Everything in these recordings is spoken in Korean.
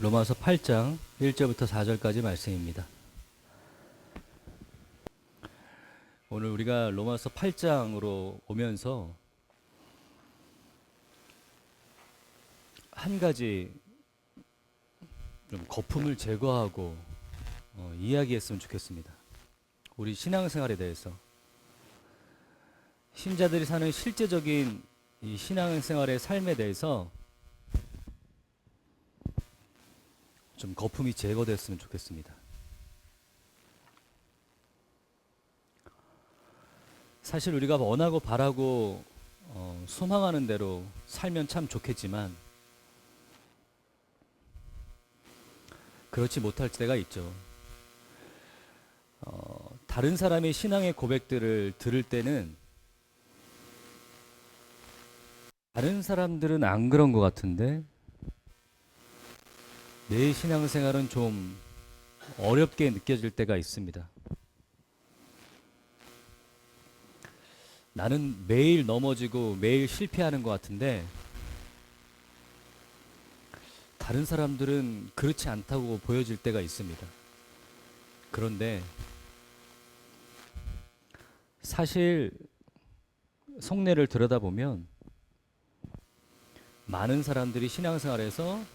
로마서 8장 1절부터 4절까지 말씀입니다. 오늘 우리가 로마서 8장으로 오면서 한 가지 좀 거품을 제거하고 이야기했으면 좋겠습니다. 우리 신앙생활에 대해서 신자들이 사는 실제적인 이 신앙생활의 삶에 대해서 좀 거품이 제거됐으면 좋겠습니다. 사실 우리가 원하고 바라고 소망하는 대로 살면 참 좋겠지만 그렇지 못할 때가 있죠. 다른 사람의 신앙의 고백들을 들을 때는 다른 사람들은 안 그런 것 같은데 내 신앙생활은 좀 어렵게 느껴질 때가 있습니다. 나는 매일 넘어지고 매일 실패하는 것 같은데 다른 사람들은 그렇지 않다고 보여질 때가 있습니다. 그런데 사실 속내를 들여다보면 많은 사람들이 신앙생활에서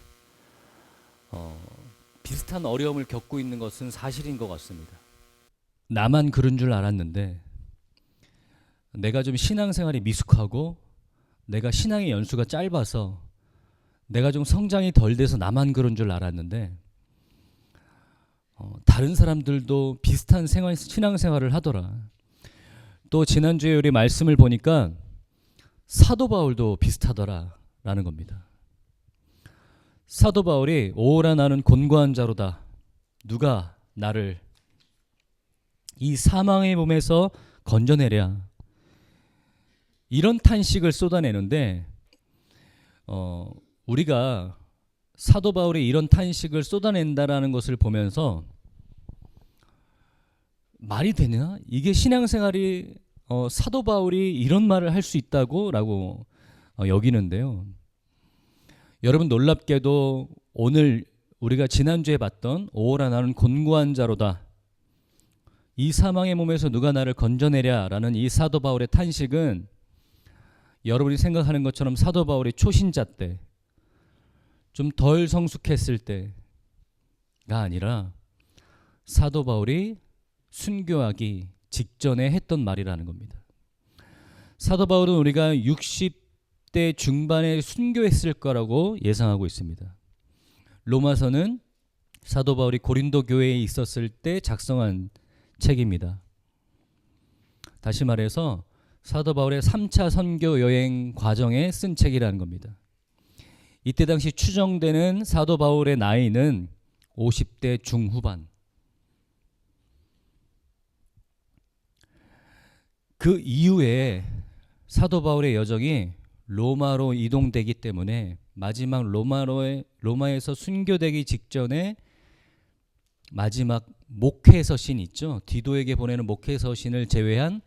비슷한 어려움을 겪고 있는 것은 사실인 것 같습니다. 나만 그런 줄 알았는데 내가 좀 신앙생활이 미숙하고 내가 신앙의 연수가 짧아서 내가 좀 성장이 덜 돼서 나만 그런 줄 알았는데 다른 사람들도 비슷한 신앙생활을 하더라. 또 지난주에 우리 말씀을 보니까 사도 바울도 비슷하더라 라는 겁니다. 사도 바울이 오라 나는 곤고한 자로다. 누가 나를 이 사망의 몸에서 건져내랴. 이런 탄식을 쏟아내는데 우리가 사도 바울이 이런 탄식을 쏟아낸다라는 것을 보면서 말이 되냐? 이게 신앙생활이 사도 바울이 이런 말을 할 수 있다고 라고 여기는데요. 여러분 놀랍게도 오늘 우리가 지난주에 봤던 오라 나는 곤고한 자로다. 이 사망의 몸에서 누가 나를 건져내랴 라는 이 사도 바울의 탄식은 여러분이 생각하는 것처럼 사도 바울이 초신자 때 좀 덜 성숙했을 때가 아니라 사도 바울이 순교하기 직전에 했던 말이라는 겁니다. 사도 바울은 우리가 60대 중반에 순교했을 거라고 예상하고 있습니다. 로마서는 사도 바울이 고린도 교회에 있었을 때 작성한 책입니다. 다시 말해서 사도 바울의 3차 선교 여행 과정에 쓴 책이라는 겁니다. 이때 당시 추정되는 사도 바울의 나이는 50대 중후반. 그 이후에 사도 바울의 여정이 로마로 이동되기 때문에 마지막 로마에서 순교되기 직전에 마지막 목회 서신 있죠. 디도에게 보내는 목회 서신을 제외한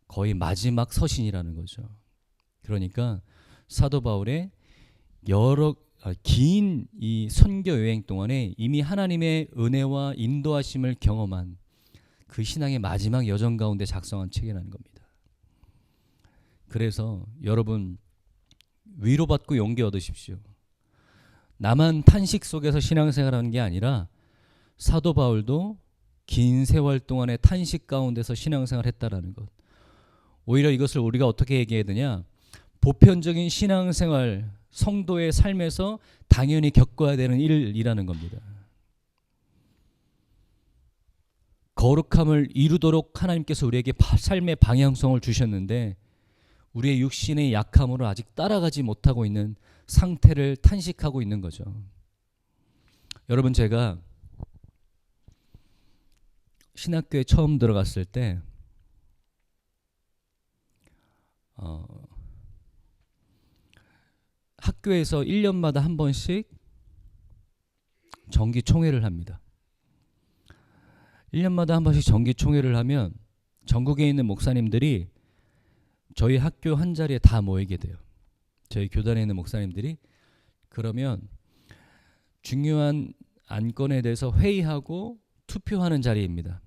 거의 마지막 서신이라는 거죠. 그러니까 사도 바울의 여러 긴 이 선교 여행 동안에 이미 하나님의 은혜와 인도하심을 경험한 그 신앙의 마지막 여정 가운데 작성한 책이라는 겁니다. 그래서 여러분 위로받고 용기 얻으십시오. 나만 탄식 속에서 신앙생활하는 게 아니라 사도 바울도 긴 세월 동안의 탄식 가운데서 신앙생활했다라는 것. 오히려 이것을 우리가 어떻게 얘기해야 되냐? 보편적인 신앙생활, 성도의 삶에서 당연히 겪어야 되는 일이라는 겁니다. 거룩함을 이루도록 하나님께서 우리에게 삶의 방향성을 주셨는데 우리의 육신의 약함으로 아직 따라가지 못하고 있는 상태를 탄식하고 있는 거죠. 여러분 제가 신학교에 처음 들어갔을 때 학교에서 1년마다 한 번씩 정기총회를 합니다. 1년마다 한 번씩 정기총회를 하면 전국에 있는 목사님들이 저희 학교 한 자리에 다 모이게 돼요. 저희 교단에 있는 목사님들이. 그러면 중요한 안건에 대해서 회의하고 투표하는 자리입니다.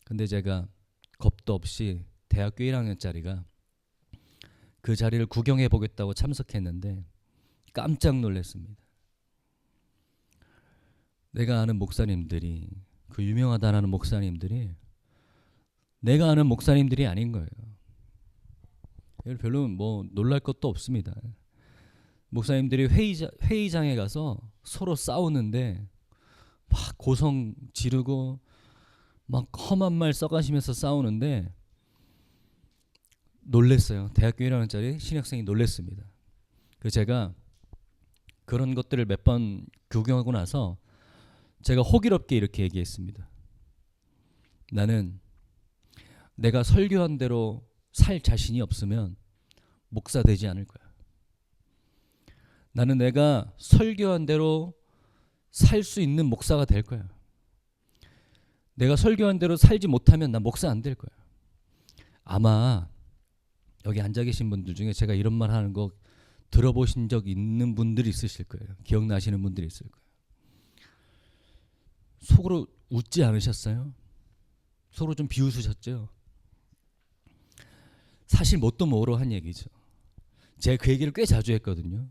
근데 제가 겁도 없이 대학교 1학년짜리가 그 자리를 구경해 보겠다고 참석했는데 깜짝 놀랐습니다. 내가 아는 목사님들이, 그 유명하다는 목사님들이 내가 아는 목사님들이 아닌 거예요. 별로 뭐 놀랄 것도 없습니다. 목사님들이 회의장에 가서 서로 싸우는데 막 고성 지르고 막 험한 말 써가시면서 싸우는데 놀랬어요. 대학교 1학년짜리 신학생이 놀랬습니다. 그래서 제가 그런 것들을 몇 번 구경하고 나서 제가 호기롭게 이렇게 얘기했습니다. 나는 내가 설교한 대로 살 자신이 없으면 목사 되지 않을 거야. 나는 내가 설교한 대로 살 수 있는 목사가 될 거야. 내가 설교한 대로 살지 못하면 나 목사 안 될 거야. 아마 여기 앉아 계신 분들 중에 제가 이런 말 하는 거 들어보신 적 있는 분들이 있으실 거예요. 기억나시는 분들이 있을 거예요. 속으로 웃지 않으셨어요? 속으로 좀 비웃으셨죠? 사실 뭣도 모르고 한 얘기죠. 제가 그 얘기를 꽤 자주 했거든요.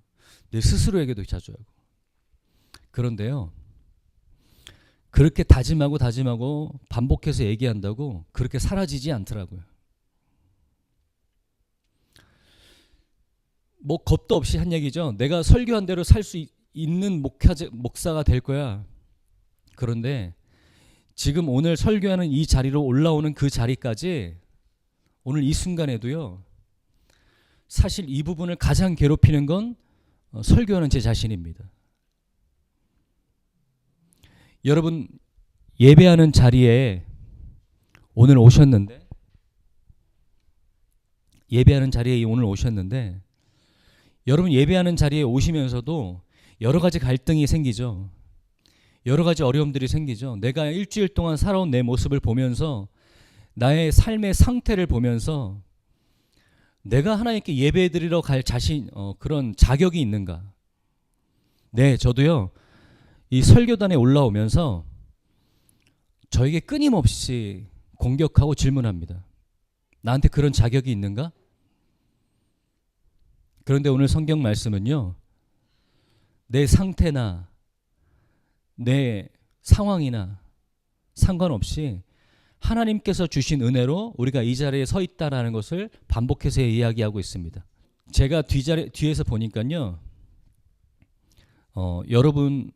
내 스스로에게도 자주 하고. 그런데요, 그렇게 다짐하고 반복해서 얘기한다고 그렇게 사라지지 않더라고요. 뭐 겁도 없이 한 얘기죠. 내가 설교한 대로 살 수 있는 목사가 될 거야. 그런데 지금 오늘 설교하는 이 자리로 올라오는 그 자리까지 오늘 이 순간에도요, 사실 이 부분을 가장 괴롭히는 건 설교하는 제 자신입니다. 여러분, 예배하는 자리에 오늘 오셨는데 여러분 예배하는 자리에 오시면서도 여러 가지 갈등이 생기죠. 여러 가지 어려움들이 생기죠. 내가 일주일 동안 살아온 내 모습을 보면서 나의 삶의 상태를 보면서 내가 하나님께 예배드리러 갈 그런 자격이 있는가? 네, 저도요. 이 설교단에 올라오면서 저에게 끊임없이 공격하고 질문합니다. 나한테 그런 자격이 있는가? 그런데 오늘 성경 말씀은요, 내 상태나 내 상황이나 상관없이 하나님께서 주신 은혜로 우리가 이 자리에 서 있다라는 것을 반복해서 이야기하고 있습니다. 제가 뒤에서 보니까요, 여러분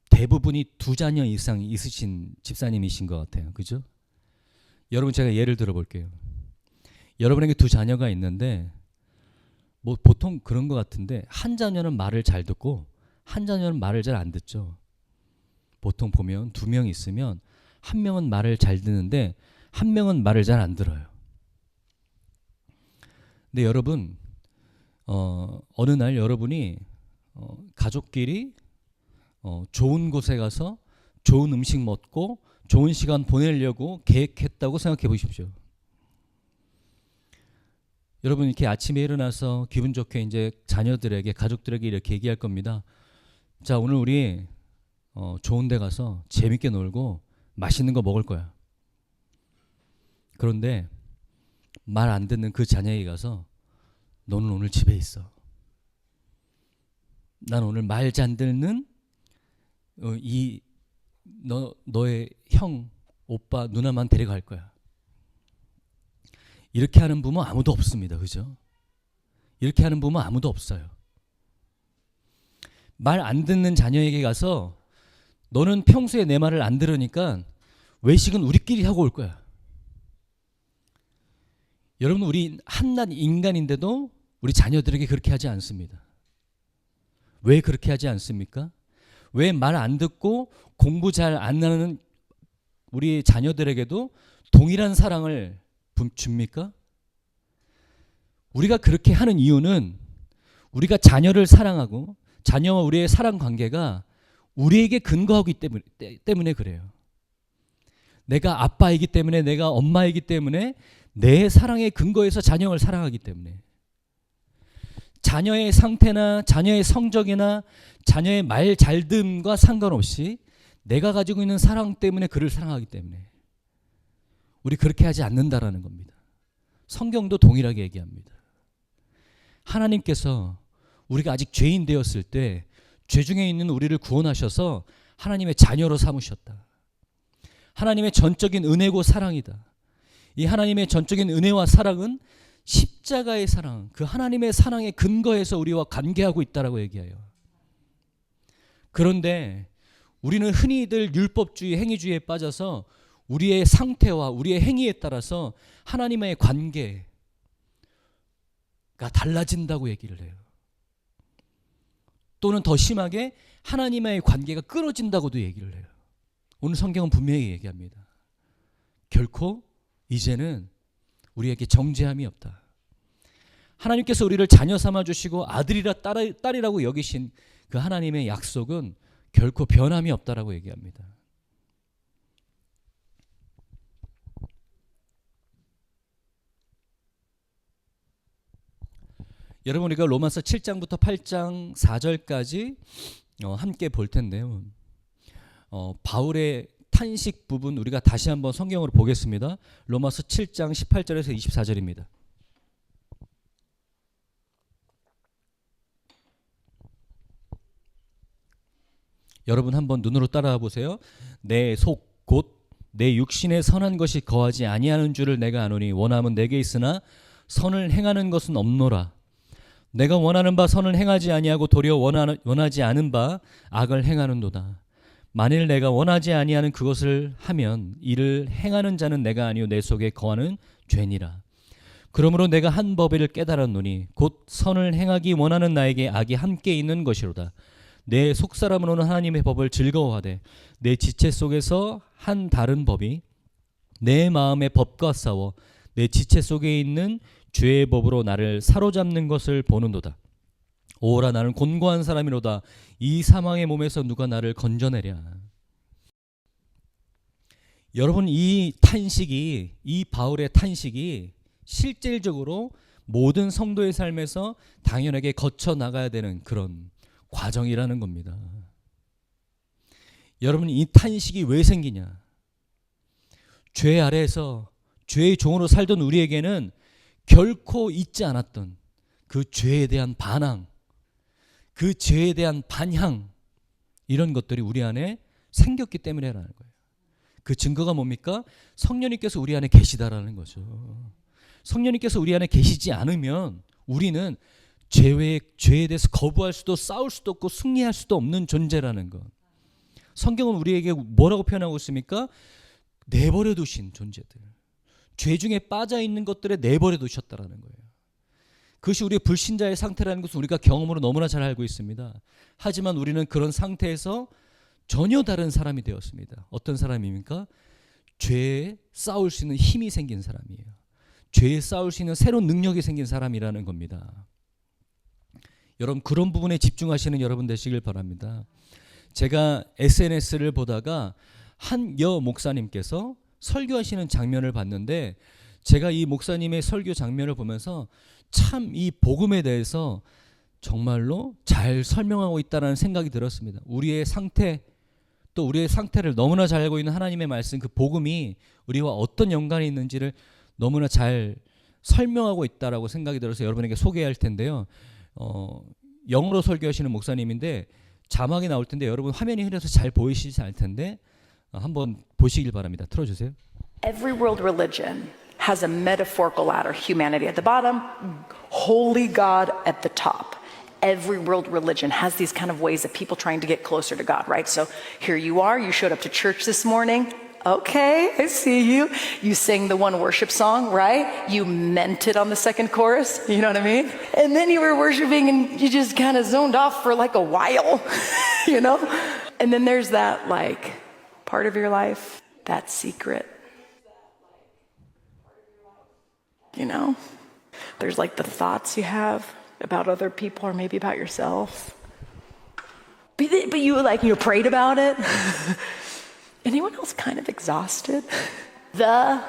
대부분이 2자녀 이상 있으신 집사님이신 것 같아요. 그죠? 여러분, 제가 예를 들어 볼게요. 여러분에게 2자녀가 있는데 뭐 보통 그런 것 같은데 한 자녀는 말을 잘 듣고 한 자녀는 말을 잘 안 듣죠. 보통 보면 2명 있으면 한 명은 말을 잘 듣는데 한 명은 말을 잘 안 들어요. 근데 여러분, 어느 날 여러분이 가족끼리 좋은 곳에 가서 좋은 음식 먹고 좋은 시간 보내려고 계획했다고 생각해 보십시오. 여러분, 이렇게 아침에 일어나서 기분 좋게 이제 자녀들에게, 가족들에게 이렇게 얘기할 겁니다. 자, 오늘 우리 좋은 데 가서 재밌게 놀고 맛있는 거 먹을 거야. 그런데 말 안 듣는 그 자녀에게 가서 너는 오늘 집에 있어. 난 오늘 말 잘 듣는 너의 형, 오빠, 누나만 데려갈 거야. 이렇게 하는 부모 아무도 없습니다. 그죠? 이렇게 하는 부모 아무도 없어요. 말 안 듣는 자녀에게 가서 너는 평소에 내 말을 안 들으니까 외식은 우리끼리 하고 올 거야. 여러분, 우리 한낱 인간인데도 우리 자녀들에게 그렇게 하지 않습니다. 왜 그렇게 하지 않습니까? 왜 말 안 듣고 공부 잘 안 하는 우리 자녀들에게도 동일한 사랑을 줍니까? 우리가 그렇게 하는 이유는 우리가 자녀를 사랑하고 자녀와 우리의 사랑 관계가 우리에게 근거하기 때문에 그래요. 내가 아빠이기 때문에, 내가 엄마이기 때문에, 내 사랑의 근거에서 자녀를 사랑하기 때문에. 자녀의 상태나 자녀의 성적이나 자녀의 말 잘됨과 상관없이 내가 가지고 있는 사랑 때문에 그를 사랑하기 때문에 우리 그렇게 하지 않는다라는 겁니다. 성경도 동일하게 얘기합니다. 하나님께서 우리가 아직 죄인 되었을 때 죄 중에 있는 우리를 구원하셔서 하나님의 자녀로 삼으셨다. 하나님의 전적인 은혜고 사랑이다. 이 하나님의 전적인 은혜와 사랑은 십자가의 사랑, 그 하나님의 사랑의 근거에서 우리와 관계하고 있다라고 얘기해요. 그런데 우리는 흔히들 율법주의, 행위주의에 빠져서 우리의 상태와 우리의 행위에 따라서 하나님의 관계가 달라진다고 얘기를 해요. 또는 더 심하게 하나님의 관계가 끊어진다고도 얘기를 해요. 오늘 성경은 분명히 얘기합니다. 결코 이제는 우리에게 정죄함이 없다. 하나님께서 우리를 자녀 삼아 주시고 아들이라 딸이라고 여기신 그 하나님의 약속은 결코 변함이 없다라고 얘기합니다. 여러분, 우리가 로마서 7장부터 8장 4절까지 함께 볼 텐데요. 바울의 탄식 부분 우리가 다시 한번 성경으로 보겠습니다. 로마서 7장 18절에서 24절입니다. 여러분 한번 눈으로 따라와 보세요. 내 속 곧 내 육신에 선한 것이 거하지 아니하는 줄을 내가 아노니 원함은 내게 있으나 선을 행하는 것은 없노라. 내가 원하는 바 선을 행하지 아니하고 도리어 원하지 않은 바 악을 행하는도다. 만일 내가 원하지 아니하는 그것을 하면 이를 행하는 자는 내가 아니요 내 속에 거하는 죄니라. 그러므로 내가 한 법을 깨달았노니 곧 선을 행하기 원하는 나에게 악이 함께 있는 것이로다. 내 속사람으로는 하나님의 법을 즐거워하되 내 지체 속에서 한 다른 법이 내 마음의 법과 싸워 내 지체 속에 있는 죄의 법으로 나를 사로잡는 것을 보는도다. 오라 나는 곤고한 사람이로다. 이 사망의 몸에서 누가 나를 건져내랴. 여러분, 이 바울의 탄식이 실질적으로 모든 성도의 삶에서 당연하게 거쳐 나가야 되는 그런 과정이라는 겁니다. 여러분, 이 탄식이 왜 생기냐? 죄 아래에서 죄의 종으로 살던 우리에게는 결코 잊지 않았던 그 죄에 대한 반항, 그 죄에 대한 반향, 이런 것들이 우리 안에 생겼기 때문이라는 거예요. 그 증거가 뭡니까? 성령님께서 우리 안에 계시다라는 거죠. 성령님께서 우리 안에 계시지 않으면 우리는 죄에 대해서 거부할 수도 싸울 수도 없고 승리할 수도 없는 존재라는 것. 성경은 우리에게 뭐라고 표현하고 있습니까? 내버려 두신 존재들. 죄 중에 빠져 있는 것들에 내버려 두셨다라는 거예요. 그것이 우리의 불신자의 상태라는 것을 우리가 경험으로 너무나 잘 알고 있습니다. 하지만 우리는 그런 상태에서 전혀 다른 사람이 되었습니다. 어떤 사람입니까? 죄에 싸울 수 있는 힘이 생긴 사람이에요. 죄에 싸울 수 있는 새로운 능력이 생긴 사람이라는 겁니다. 여러분, 그런 부분에 집중하시는 여러분 되시길 바랍니다. 제가 SNS를 보다가 한 여 목사님께서 설교하시는 장면을 봤는데, 제가 이 목사님의 설교 장면을 보면서 참 이 복음에 대해서 정말로 잘 설명하고 있다는 생각이 들었습니다. 우리의 상태, 또 우리의 상태를 너무나 잘 알고 있는 하나님의 말씀, 그 복음이 우리와 어떤 연관이 있는지를 너무나 잘 설명하고 있다라고 생각이 들어서 여러분에게 소개할 텐데요. 영어로 설교하시는 목사님인데 자막이 나올 텐데 여러분 화면이 흐려서 잘 보이시지 않을 텐데 한번 보시길 바랍니다. 틀어주세요. Every world religion has a metaphorical ladder, humanity at the bottom, holy God at the top. Every world religion has these kind of ways of people trying to get closer to God, right? So here you are, you showed up to church this morning. Okay, I see you. You sang the one worship song, right? You meant it on the second chorus, you know what I mean? And then you were worshiping and you just kind of zoned off for like a while, you know? And then there's that like part of your life, that secret. You know? There's like the thoughts you have about other people or maybe about yourself. But you prayed about it. Anyone else kind of exhausted? The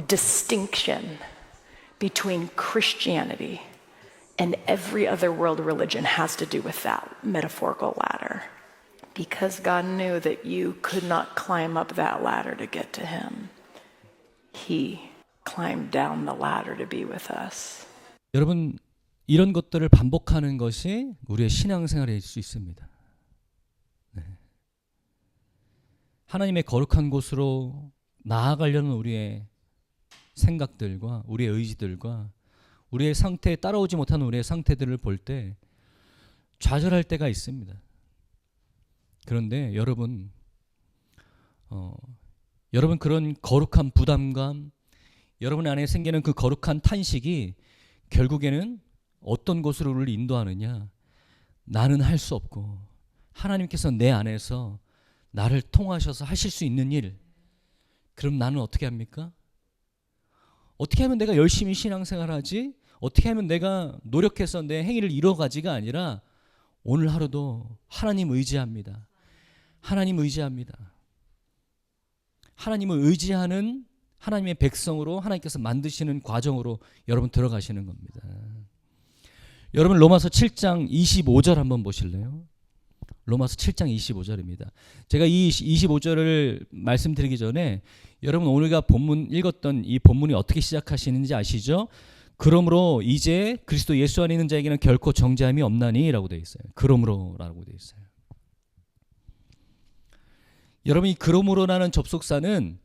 distinction between Christianity And every other world religion has to do with that metaphorical ladder. Because God knew that you could not climb up that ladder to get to him. He climbed down the ladder to be with us. 여러분, 이런 것들을 반복하는 것이 우리의 신앙생활일 수 있습니다. 네. 하나님의 거룩한 곳으로 나아가려는 우리의 생각들과 우리의 의지들과 우리의 상태에 따라오지 못하는 우리의 상태들을 볼 때 좌절할 때가 있습니다. 그런데 여러분 그런 거룩한 부담감, 여러분 안에 생기는 그 거룩한 탄식이 결국에는 어떤 곳으로 우리를 인도하느냐? 나는 할 수 없고 하나님께서 내 안에서 나를 통하셔서 하실 수 있는 일, 그럼 나는 어떻게 합니까? 어떻게 하면 내가 열심히 신앙생활하지? 어떻게 하면 내가 노력해서 내 행위를 이뤄가지가 아니라 오늘 하루도 하나님 의지합니다. 하나님 의지합니다. 하나님을 의지하는 하나님의 백성으로 하나님께서 만드시는 과정으로 여러분 들어가시는 겁니다. 여러분 로마서 7장 25절 한번 보실래요? 로마서 7장 25절입니다. 제가 이 25절을 말씀드리기 전에 여러분 오늘가 본문 읽었던 이 본문이 어떻게 시작하시는지 아시죠? 그러므로 이제 그리스도 예수 안에 있는 자에게는 결코 정죄함이 없나니 라고 되어 있어요. 그러므로라고 되어 있어요. 여러분 이 그러므로라는 접속사는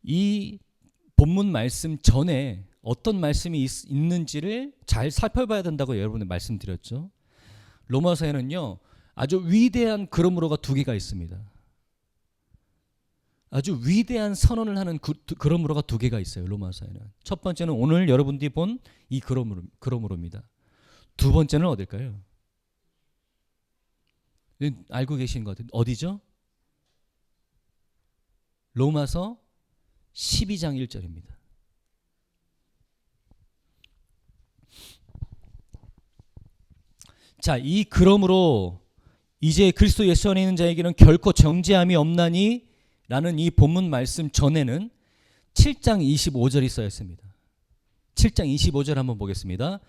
이 본문 말씀 전에 어떤 말씀이 있는지를 잘 살펴봐야 된다고 여러분에 말씀드렸죠. 로마서에는요 아주 위대한 그러므로가 두 개가 있습니다. 아주 위대한 선언을 하는 그러므로가 두 개가 있어요. 로마서에는. 첫 번째는 오늘 여러분들이 본 이 그러므로입니다. 두 번째는 어딜까요? 알고 계신 것 같아요. 어디죠? 로마서 12장 1절입니다. 자, 이 그러므로 이제 그리스도 예수 안에 있는 자에게는 결코 정죄함이 없나니 라는 이 본문 말씀 전에는 7장 25절이 써 있습니다. 7장 25절 한번 보겠습니다.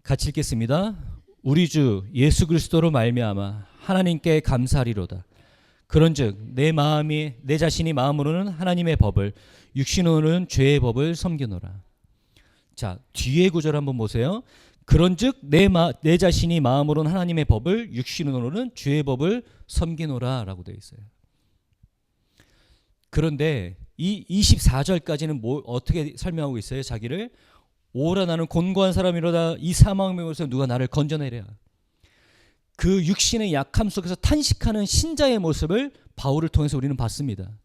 같이 읽겠습니다. 우리 주 예수 그리스도로 말미암아 하나님께 감사하리로다. 그런즉 내 자신이 마음으로는 하나님의 법을 육신으로는 죄의 법을 섬기노라. 자, 뒤에 구절 한번 보세요. 그런즉 내 자신이 마음으로는 하나님의 법을 육신으로는 죄의 법을 섬기노라라고 되어 있어요. 그런데 이 24절까지는 어떻게 설명하고 있어요? 자기를 오라 나는 곤고한 사람이로다 이 사망의 몸에서 누가 나를 건져내랴. 그 육신의 약함 속에서 탄식하는 신자의 모습을 바울을 통해서 우리는 봤습니다.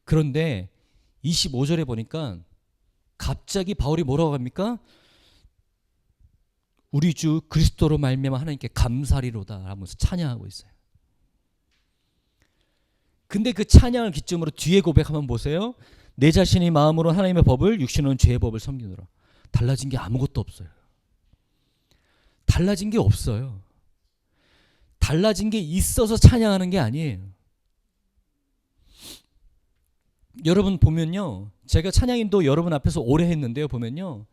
그런데 25절에 보니까 갑자기 바울이 뭐라고 합니까? 우리 주 그리스도로 말미암아 하나님께 감사리로다 하면서 찬양하고 있어요. 근데 그 찬양을 기점으로 뒤에 고백 한번 보세요. 내 자신이 마음으로 하나님의 법을 육신으로는 죄의 법을 섬기노라. 달라진 게 아무것도 없어요. 달라진 게 없어요. 달라진 게 있어서 찬양하는 게 아니에요. 여러분 보면요. 제가 찬양인도 여러분 앞에서 오래 했는데요. 보면요.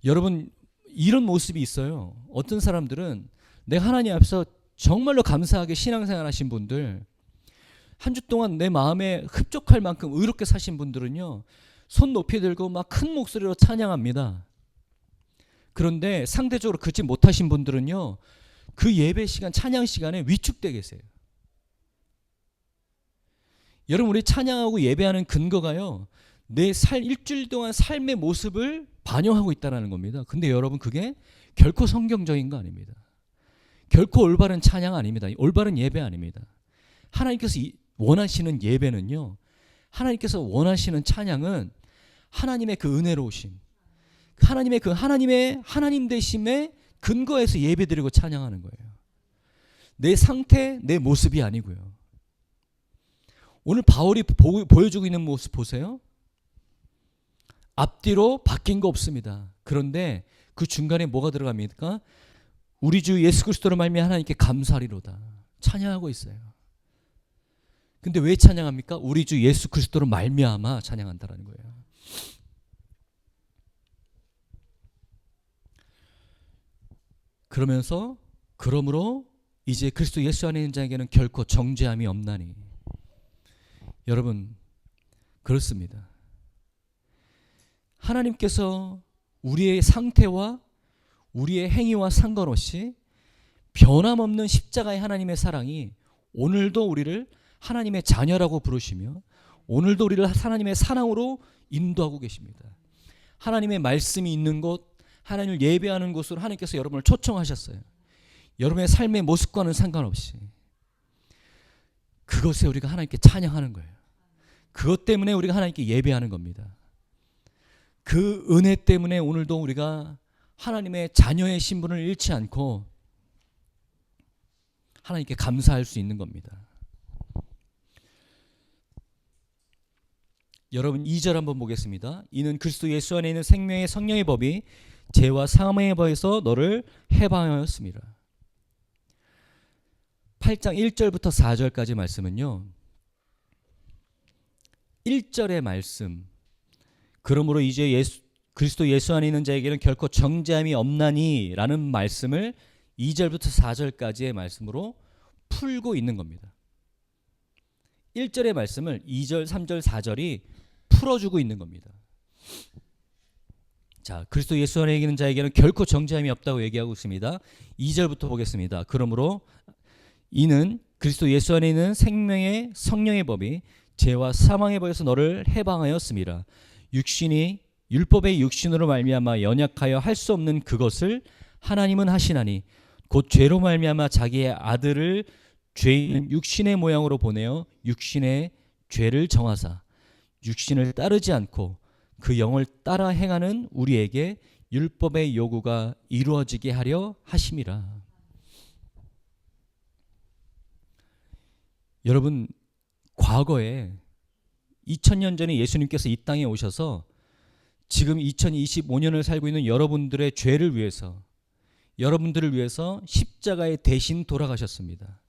여러분 이런 모습이 있어요. 어떤 사람들은 내가 하나님 앞에서 정말로 감사하게 신앙생활 하신 분들, 한 주 동안 내 마음에 흡족할 만큼 의롭게 사신 분들은요. 손 높이 들고 막 큰 목소리로 찬양합니다. 그런데 상대적으로 그렇지 못하신 분들은요. 그 예배 시간, 찬양 시간에 위축되게 계세요. 여러분 우리 찬양하고 예배하는 근거가요. 내 일주일 동안 삶의 모습을 반영하고 있다는 겁니다. 근데 여러분 그게 결코 성경적인 거 아닙니다. 결코 올바른 찬양 아닙니다. 올바른 예배 아닙니다. 하나님께서 원하시는 예배는요. 하나님께서 원하시는 찬양은 하나님의 그 은혜로우심, 하나님의 그 하나님 되심의 근거에서 예배드리고 찬양하는 거예요. 내 상태, 내 모습이 아니고요. 오늘 바울이 보여주고 있는 모습 보세요. 앞뒤로 바뀐 거 없습니다. 그런데 그 중간에 뭐가 들어갑니까? 우리 주 예수 그리스도로 말미암아 하나님께 감사리로다. 찬양하고 있어요. 근데 왜 찬양합니까? 우리 주 예수 그리스도로 말미암아 찬양한다라는 거예요. 그러면서 그러므로 이제 그리스도 예수 안에 있는 자에게는 결코 정죄함이 없나니. 여러분, 그렇습니다. 하나님께서 우리의 상태와 우리의 행위와 상관없이 변함없는 십자가의 하나님의 사랑이 오늘도 우리를 하나님의 자녀라고 부르시며 오늘도 우리를 하나님의 사랑으로 인도하고 계십니다. 하나님의 말씀이 있는 곳, 하나님을 예배하는 곳으로 하나님께서 여러분을 초청하셨어요. 여러분의 삶의 모습과는 상관없이 그것에 우리가 하나님께 찬양하는 거예요. 그것 때문에 우리가 하나님께 예배하는 겁니다. 그 은혜 때문에 오늘도 우리가 하나님의 자녀의 신분을 잃지 않고 하나님께 감사할 수 있는 겁니다. 여러분 2절 한번 보겠습니다. 이는 그리스도 예수 안에 있는 생명의 성령의 법이 죄와 사망의 법에서 너를 해방하였습니다. 8장 1절부터 4절까지 말씀은요. 1절의 말씀, 그러므로 이제 그리스도 예수 안에 있는 자에게는 결코 정죄함이 없나니 라는 말씀을 2절부터 4절까지의 말씀으로 풀고 있는 겁니다. 1절의 말씀을 2절, 3절, 4절이 풀어주고 있는 겁니다. 자, 그리스도 예수 안에 있는 자에게는 결코 정죄함이 없다고 얘기하고 있습니다. 2절부터 보겠습니다. 그러므로 이는 그리스도 예수 안에 있는 생명의 성령의 법이 죄와 사망의 법에서 너를 해방하였습니다. 육신이 율법의 육신으로 말미암아 연약하여 할 수 없는 그것을 하나님은 하시나니 곧 죄로 말미암아 자기의 아들을 죄인 육신의 모양으로 보내어 육신의 죄를 정하사 육신을 따르지 않고 그 영을 따라 행하는 우리에게 율법의 요구가 이루어지게 하려 하심이라. 여러분, 과거에 2000년 전에 예수님께서 이 땅에 오셔서 지금 2025년을 살고 있는 여러분들의 죄를 위해서, 여러분들을 위해서 십자가에 대신 돌아가셨습니다.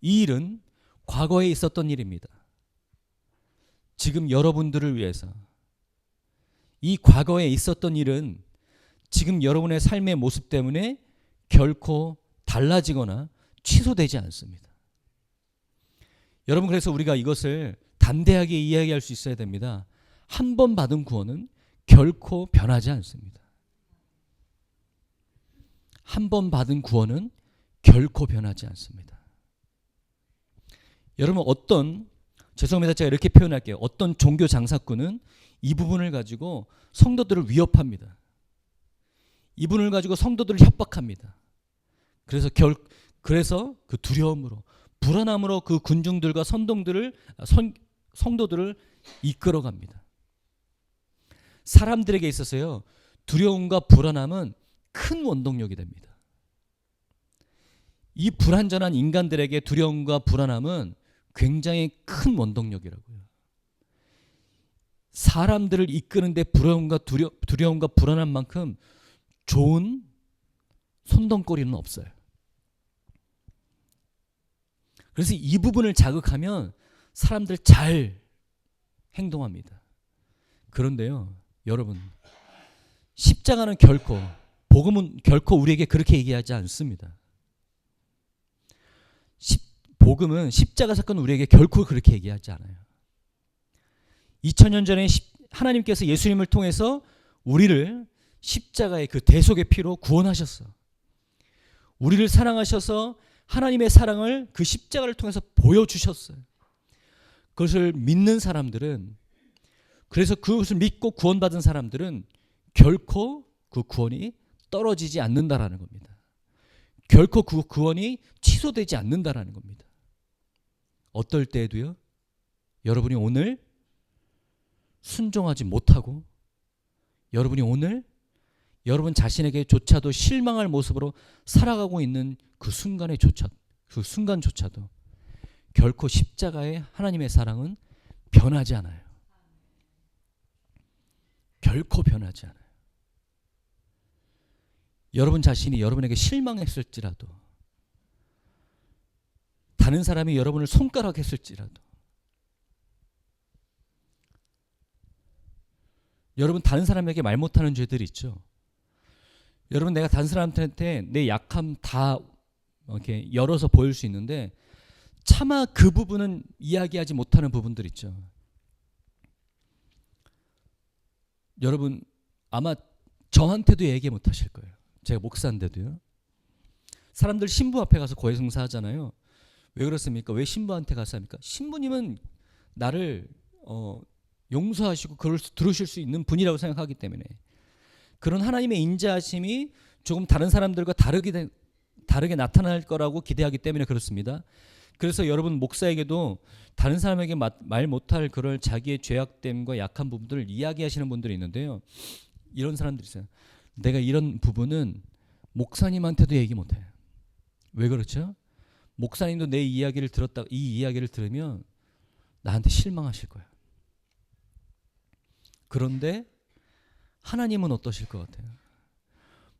이 일은 과거에 있었던 일입니다. 지금 여러분들을 위해서. 이 과거에 있었던 일은 지금 여러분의 삶의 모습 때문에 결코 달라지거나 취소되지 않습니다. 여러분, 그래서 우리가 이것을 담대하게 이야기할 수 있어야 됩니다. 한 번 받은 구원은 결코 변하지 않습니다. 한 번 받은 구원은 결코 변하지 않습니다. 여러분, 죄송합니다. 제가 이렇게 표현할게요. 어떤 종교 장사꾼은 이 부분을 가지고 성도들을 위협합니다. 이 부분을 가지고 성도들을 협박합니다. 그래서 그 두려움으로, 불안함으로 그 군중들과 성도들을 이끌어갑니다. 사람들에게 있어서요, 두려움과 불안함은 큰 원동력이 됩니다. 이 불완전한 인간들에게 두려움과 불안함은 굉장히 큰 원동력이라고요. 사람들을 이끄는데 두려움과 불안함만큼 좋은 손동거리는 없어요. 그래서 이 부분을 자극하면 사람들 잘 행동합니다. 그런데요, 여러분, 십자가는 복음은 결코 우리에게 그렇게 얘기하지 않습니다. 복음은 십자가 사건은 우리에게 결코 그렇게 얘기하지 않아요. 2000년 전에 하나님께서 예수님을 통해서 우리를 십자가의 그 대속의 피로 구원하셨어. 우리를 사랑하셔서 하나님의 사랑을 그 십자가를 통해서 보여주셨어요. 그것을 믿는 사람들은, 그래서 그것을 믿고 구원받은 사람들은 결코 그 구원이 떨어지지 않는다라는 겁니다. 결코 그 구원이 취소되지 않는다라는 겁니다. 어떨 때에도요, 여러분이 오늘 순종하지 못하고, 여러분이 오늘 여러분 자신에게조차도 실망할 모습으로 살아가고 있는 그 순간조차도 결코 십자가의 하나님의 사랑은 변하지 않아요. 결코 변하지 않아요. 여러분 자신이 여러분에게 실망했을지라도, 다른 사람이 여러분을 손가락했을지라도, 여러분 다른 사람에게 말 못하는 죄들이 있죠. 여러분, 내가 다른 사람한테 내 약함 다 이렇게 열어서 보일 수 있는데 차마 그 부분은 이야기하지 못하는 부분들 있죠. 여러분 아마 저한테도 얘기 못 하실 거예요. 제가 목사인데도요. 사람들 신부 앞에 가서 고해성사 하잖아요. 왜 그렇습니까? 왜 신부한테 가서 합니까? 신부님은 나를 용서하시고 들으실 수 있는 분이라고 생각하기 때문에, 그런 하나님의 인자하심이 조금 다른 사람들과 다르게 나타날 거라고 기대하기 때문에 그렇습니다. 그래서 여러분 목사에게도 다른 사람에게 말 못할 그럴 자기의 죄악됨과 약한 부분들을 이야기하시는 분들이 있는데요. 이런 사람들이 있어요. 내가 이런 부분은 목사님한테도 얘기 못해요. 왜 그렇죠? 목사님도 내 이야기를 이 이야기를 들으면 나한테 실망하실 거예요. 그런데 하나님은 어떠실 것 같아요?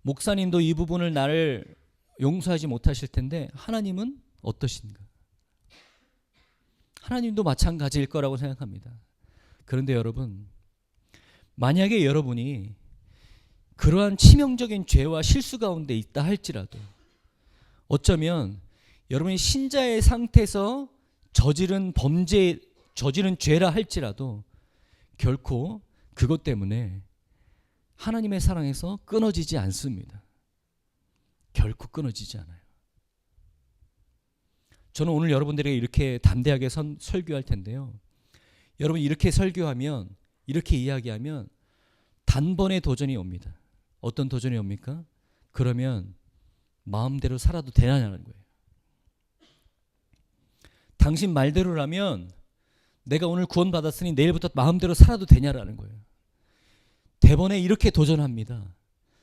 목사님도 이 부분을 나를 용서하지 못하실 텐데 하나님은 어떠신가? 하나님도 마찬가지일 거라고 생각합니다. 그런데 여러분, 만약에 여러분이 그러한 치명적인 죄와 실수 가운데 있다 할지라도, 어쩌면 여러분이 신자의 상태에서 저지른 죄라 할지라도 결코 그것 때문에 하나님의 사랑에서 끊어지지 않습니다. 결코 끊어지지 않아요. 저는 오늘 여러분들에게 이렇게 담대하게 설교할 텐데요. 여러분 이렇게 설교하면, 이렇게 이야기하면 단번에 도전이 옵니다. 어떤 도전이 옵니까? 그러면 마음대로 살아도 되냐는 거예요. 당신 말대로라면 내가 오늘 구원받았으니 내일부터 마음대로 살아도 되냐라는 거예요. 대번에 이렇게 도전합니다.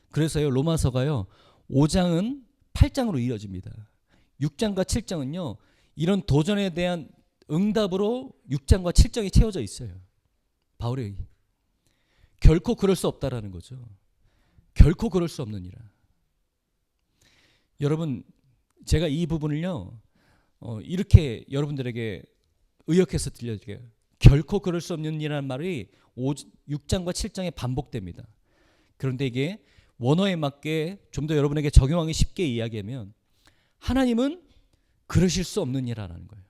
그래서요, 로마서가요 5장은 8장으로 이어집니다. 6장과 7장은요 이런 도전에 대한 응답으로 6장과 7장이 채워져 있어요. 바울이 결코 그럴 수 없다라는 거죠. 결코 그럴 수 없느니라. 여러분, 제가 이 부분을요 이렇게 여러분들에게 의역해서 들려드릴게요. 결코 그럴 수 없느니라는 말이 6장과 7장에 반복됩니다. 그런데 이게 원어에 맞게 좀 더 여러분에게 적용하기 쉽게 이야기하면, 하나님은 그러실 수 없느니라라는 거예요.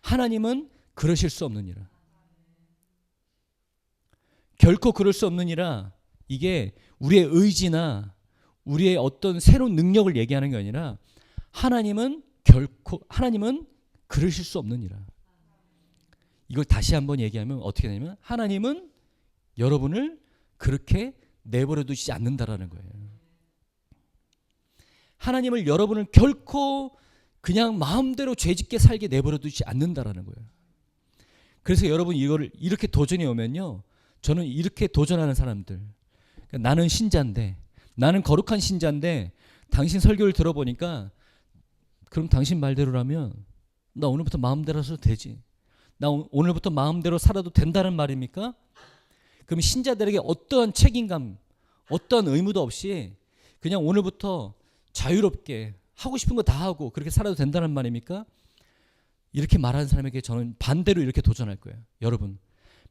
하나님은 그러실 수 없느니라. 결코 그럴 수 없느니라, 이게 우리의 의지나 우리의 어떤 새로운 능력을 얘기하는 게 아니라 하나님은 그러실 수 없느니라. 이걸 다시 한번 얘기하면 어떻게 되냐면, 하나님은 여러분을 그렇게 내버려 두시지 않는다라는 거예요. 하나님을, 여러분을 결코 그냥 마음대로 죄짓게 살게 내버려 두지 않는다라는 거예요. 그래서 여러분 이거를 이렇게 도전이 오면요, 저는 이렇게 도전하는 사람들, 그러니까 나는 신자인데, 나는 거룩한 신자인데 당신 설교를 들어보니까, 그럼 당신 말대로라면 나 오늘부터 마음대로 살아도 되지, 나 오늘부터 마음대로 살아도 된다는 말입니까? 그럼 신자들에게 어떠한 책임감, 어떠한 의무도 없이 그냥 오늘부터 자유롭게 하고 싶은 거 다 하고 그렇게 살아도 된다는 말입니까? 이렇게 말하는 사람에게 저는 반대로 이렇게 도전할 거예요. 여러분,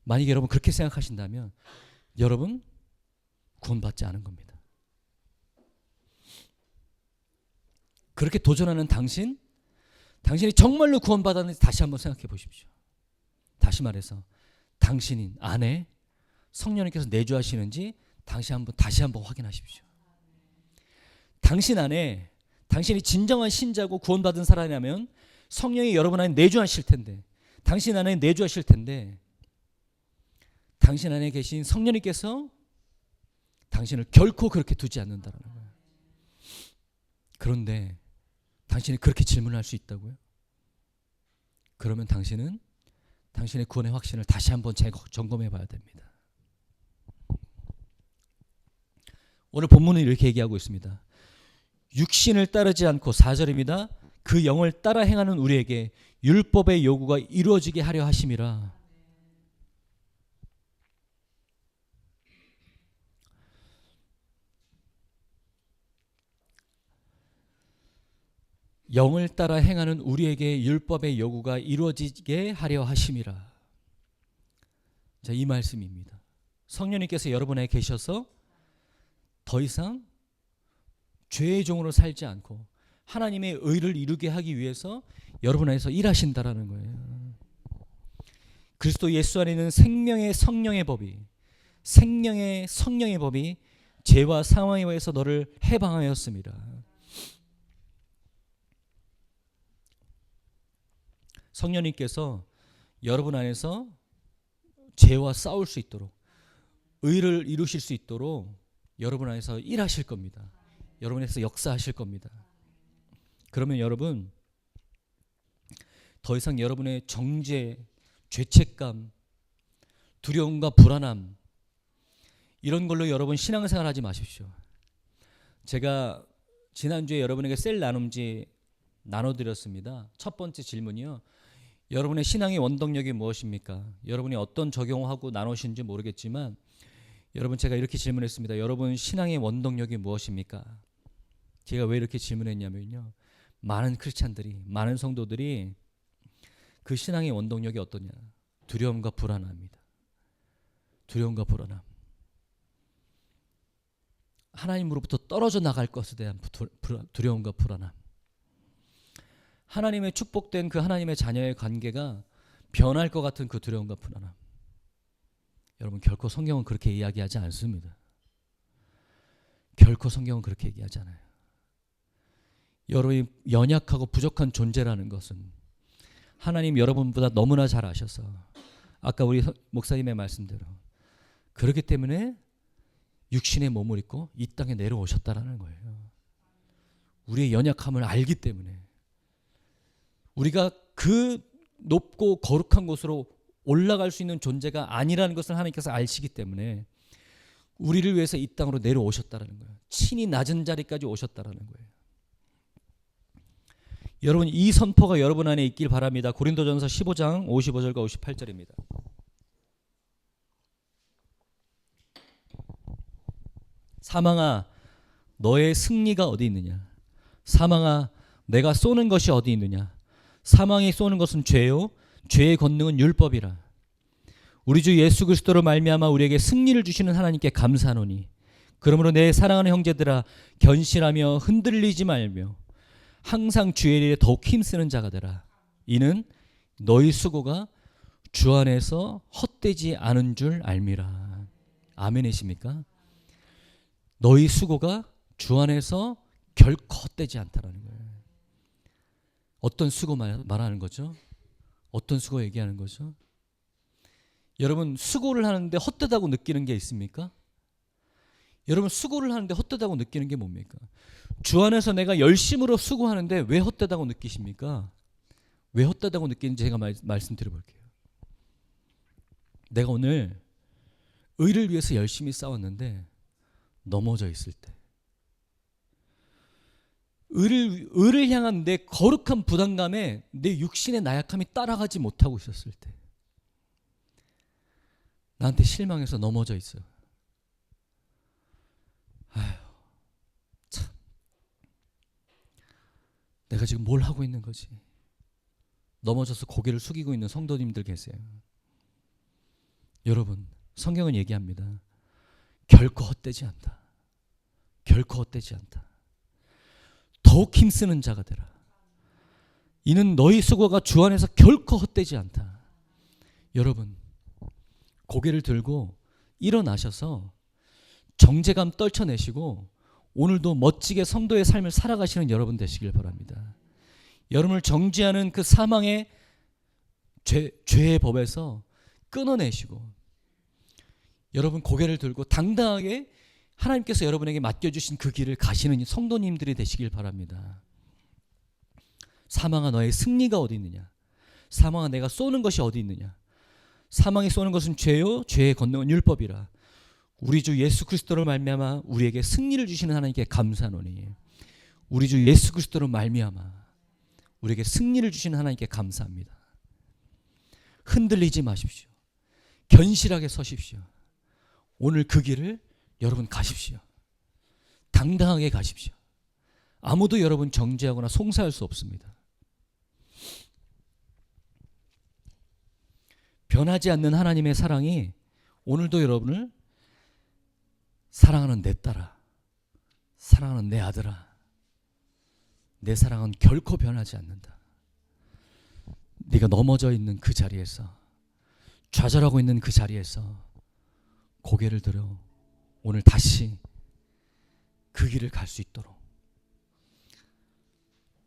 만약에 여러분 그렇게 생각하신다면 여러분 구원받지 않은 겁니다. 그렇게 도전하는 당신이 정말로 구원받았는지 다시 한번 생각해 보십시오. 다시 말해서 당신 안에 성령님께서 내주하시는지 다시 한번 확인하십시오. 당신 안에, 당신이 진정한 신자고 구원받은 사람이라면 성령이 여러분 안에 내주하실 텐데, 당신 안에 내주하실 텐데, 당신 안에 계신 성령님께서 당신을 결코 그렇게 두지 않는다는 거예요. 그런데 당신이 그렇게 질문할 수 있다고요? 그러면 당신은 당신의 구원의 확신을 다시 한번 점검해 봐야 됩니다. 오늘 본문은 이렇게 얘기하고 있습니다. 육신을 따르지 않고, 4절입니다. 그 영을 따라 행하는 우리에게 율법의 요구가 이루어지게 하려 하심이라. 영을 따라 행하는 우리에게 율법의 요구가 이루어지게 하려 하심이라. 자, 이 말씀입니다. 성령님께서 여러분 안에 계셔서 더 이상 죄의 종으로 살지 않고 하나님의 의를 이루게 하기 위해서 여러분 안에서 일하신다라는 거예요. 그리스도 예수 안에 있는 생명의 성령의 법이 죄와 상황에 의해서 너를 해방하였습니다. 성령님께서 여러분 안에서 죄와 싸울 수 있도록 의를 이루실 수 있도록 여러분 안에서 일하실 겁니다. 여러분 안에서 역사하실 겁니다. 그러면 여러분 더 이상 여러분의 정죄, 죄책감, 두려움과 불안함 이런 걸로 여러분 신앙생활 하지 마십시오. 제가 지난주에 여러분에게 셀 나눔지 나눠드렸습니다. 첫 번째 질문이요. 여러분의 신앙의 원동력이 무엇입니까? 여러분이 어떤 적용하고 나누신지 모르겠지만 여러분 제가 이렇게 질문했습니다. 여러분 신앙의 원동력이 무엇입니까? 제가 왜 이렇게 질문했냐면요. 많은 크리스찬들이, 많은 성도들이 그 신앙의 원동력이 어떠냐? 두려움과 불안함입니다. 두려움과 불안함. 하나님으로부터 떨어져 나갈 것에 대한 두려움과 불안함. 하나님의 축복된 그 하나님의 자녀의 관계가 변할 것 같은 그 두려움과 불안함. 여러분 결코 성경은 그렇게 이야기하지 않습니다. 결코 성경은 그렇게 얘기하지 않아요. 여러분이 연약하고 부족한 존재라는 것은 하나님 여러분보다 너무나 잘 아셔서 아까 우리 목사님의 말씀대로 그렇기 때문에 육신의 몸을 입고 이 땅에 내려오셨다라는 거예요. 우리의 연약함을 알기 때문에 우리가 그 높고 거룩한 곳으로 올라갈 수 있는 존재가 아니라는 것을 하나님께서 아시기 때문에 우리를 위해서 이 땅으로 내려오셨다라는 거예요. 친히 낮은 자리까지 오셨다라는 거예요. 여러분 이 선포가 여러분 안에 있길 바랍니다. 고린도전서 15장 55절과 58절입니다. 사망아 너의 승리가 어디 있느냐? 사망아 내가 쏘는 것이 어디 있느냐? 사망이 쏘는 것은 죄요 죄의 권능은 율법이라. 우리 주 예수 그리스도로 말미암아 우리에게 승리를 주시는 하나님께 감사하노니 그러므로 내 사랑하는 형제들아 견실하며 흔들리지 말며 항상 주의 일에 더욱 힘쓰는 자가 되라. 이는 너희 수고가 주 안에서 헛되지 않은 줄 알미라. 아멘이십니까? 너희 수고가 주 안에서 결코 헛되지 않다라는 거예요. 어떤 수고 말하는 거죠? 어떤 수고 얘기하는 거죠? 여러분 수고를 하는데 헛되다고 느끼는 게 있습니까? 여러분 수고를 하는데 헛되다고 느끼는 게 뭡니까? 주 안에서 내가 열심으로 수고하는데 왜 헛되다고 느끼십니까? 왜 헛되다고 느끼는지 제가 말씀드려 볼게요. 내가 오늘 의를 위해서 열심히 싸웠는데 넘어져 있을 때 의를 향한 내 거룩한 부담감에 내 육신의 나약함이 따라가지 못하고 있었을 때 나한테 실망해서 넘어져 있어요. 아휴 참 내가 지금 뭘 하고 있는 거지? 넘어져서 고개를 숙이고 있는 성도님들 계세요. 여러분 성경은 얘기합니다. 결코 헛되지 않다. 결코 헛되지 않다. 더욱 힘쓰는 자가 되라. 이는 너희 수고가 주 안에서 결코 헛되지 않다. 여러분 고개를 들고 일어나셔서 정죄감 떨쳐내시고 오늘도 멋지게 성도의 삶을 살아가시는 여러분 되시길 바랍니다. 여러분을 정죄하는 그 사망의 죄의 법에서 끊어내시고 여러분 고개를 들고 당당하게 하나님께서 여러분에게 맡겨주신 그 길을 가시는 성도님들이 되시길 바랍니다. 사망아 너의 승리가 어디 있느냐? 사망아 내가 쏘는 것이 어디 있느냐? 사망이 쏘는 것은 죄요 죄의 권능은 율법이라. 우리 주 예수 그리스도로 말미암아 우리에게 승리를 주시는 하나님께 감사하노니 우리 주 예수 그리스도로 말미암아 우리에게 승리를 주시는 하나님께 감사합니다. 흔들리지 마십시오. 견실하게 서십시오. 오늘 그 길을 여러분 가십시오. 당당하게 가십시오. 아무도 여러분 정죄하거나 송사할 수 없습니다. 변하지 않는 하나님의 사랑이 오늘도 여러분을 사랑하는 내 딸아, 사랑하는 내 아들아, 내 사랑은 결코 변하지 않는다. 네가 넘어져 있는 그 자리에서, 좌절하고 있는 그 자리에서 고개를 들어 오늘 다시 그 길을 갈 수 있도록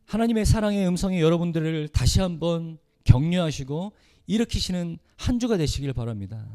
하나님의 사랑의 음성이 여러분들을 다시 한번 격려하시고 일으키시는 한 주가 되시길 바랍니다.